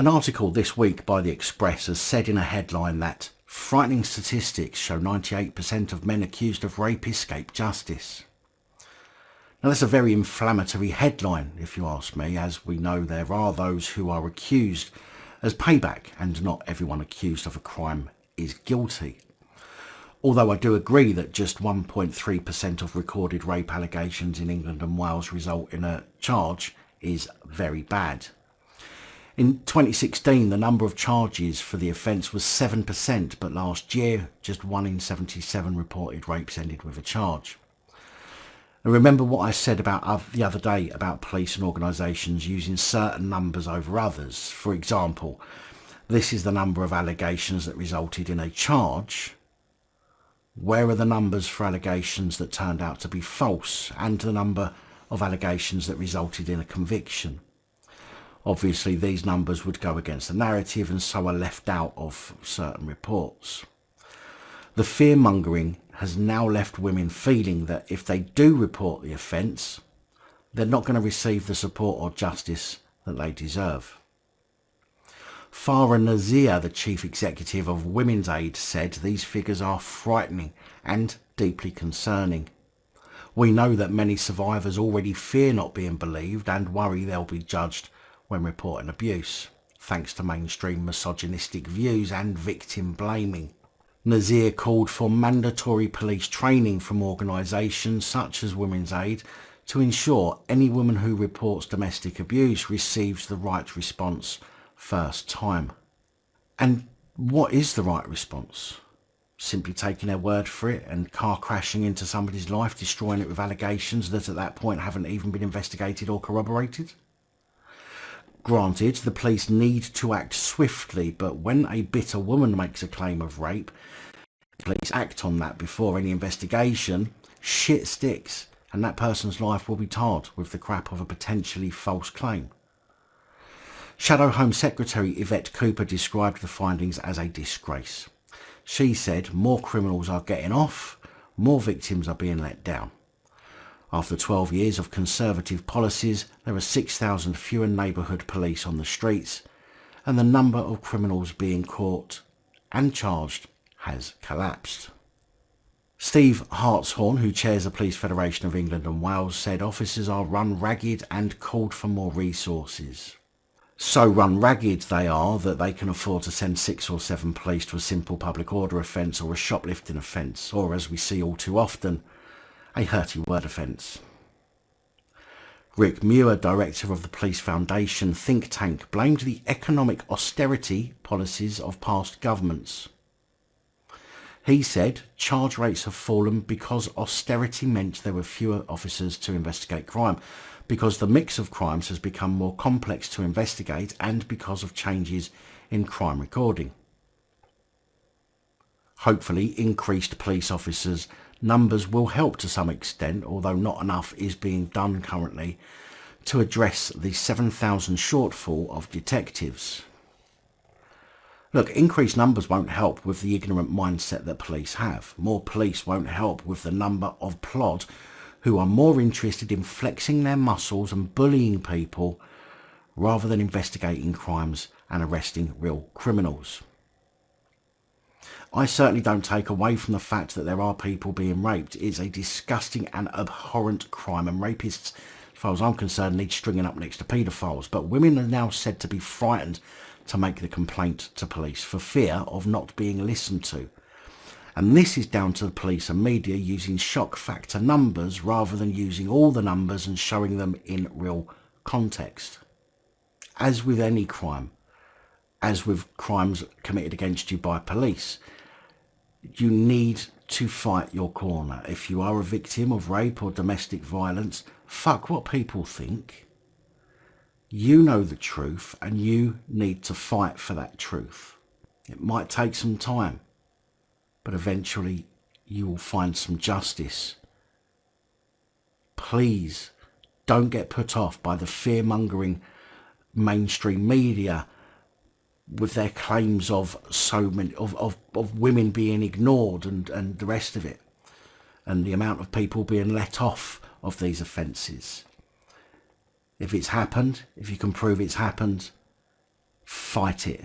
An article this week by The Express has said in a headline that frightening statistics show 98% of men accused of rape escape justice. Now that's a very inflammatory headline if you ask me, as we know there are those who are accused as payback and not everyone accused of a crime is guilty. Although I do agree that just 1.3% of recorded rape allegations in England and Wales result in a charge is very bad. In 2016, the number of charges for the offence was 7%, but last year, just 1 in 77 reported rapes ended with a charge. And remember what I said about the other day about police and organisations using certain numbers over others. For example, this is the number of allegations that resulted in a charge. Where are the numbers for allegations that turned out to be false, and the number of allegations that resulted in a conviction? Obviously, these numbers would go against the narrative and so are left out of certain reports. The fearmongering has now left women feeling that if they do report the offence, they're not going to receive the support or justice that they deserve. Farah Nazir, the chief executive of Women's Aid, said these figures are frightening and deeply concerning. We know that many survivors already fear not being believed and worry they'll be judged when reporting abuse, thanks to mainstream misogynistic views and victim blaming. Nazir called for mandatory police training from organisations such as Women's Aid to ensure any woman who reports domestic abuse receives the right response first time. And what is the right response? Simply taking their word for it and car crashing into somebody's life, destroying it with allegations that at that point haven't even been investigated or corroborated? Granted, the police need to act swiftly, but when a bitter woman makes a claim of rape, the police act on that before any investigation, shit sticks, and that person's life will be tarred with the crap of a potentially false claim. Shadow Home Secretary Yvette Cooper described the findings as a disgrace. She said more criminals are getting off, more victims are being let down. After 12 years of Conservative policies, there are 6,000 fewer neighbourhood police on the streets, and the number of criminals being caught and charged has collapsed. Steve Hartshorn, who chairs the Police Federation of England and Wales, said officers are run ragged and called for more resources. So run ragged they are that they can afford to send 6 or 7 police to a simple public order offence or a shoplifting offence, or as we see all too often, a hurty word offence. Rick Muir, director of the Police Foundation think tank, blamed the economic austerity policies of past governments. He said charge rates have fallen because austerity meant there were fewer officers to investigate crime, because the mix of crimes has become more complex to investigate, and because of changes in crime recording. Hopefully, increased police officers' numbers will help to some extent, although not enough is being done currently to address the 7,000 shortfall of detectives. Look, increased numbers won't help with the ignorant mindset that police have. More police won't help with the number of plod who are more interested in flexing their muscles and bullying people rather than investigating crimes and arresting real criminals. I certainly don't take away from the fact that there are people being raped. It's a disgusting and abhorrent crime, and rapists, as far as I'm concerned, need stringing up next to paedophiles. But women are now said to be frightened to make the complaint to police for fear of not being listened to. And this is down to the police and media using shock factor numbers rather than using all the numbers and showing them in real context. As with any crime, as with crimes committed against you by police, you need to fight your corner. If you are a victim of rape or domestic violence, fuck what people think. You know the truth and you need to fight for that truth. It might take some time, but eventually you will find some justice. Please don't get put off by the fear-mongering mainstream media with their claims of so many of women being ignored and the rest of it, and the amount of people being let off of these offences. If it's happened, if you can prove it's happened, fight it.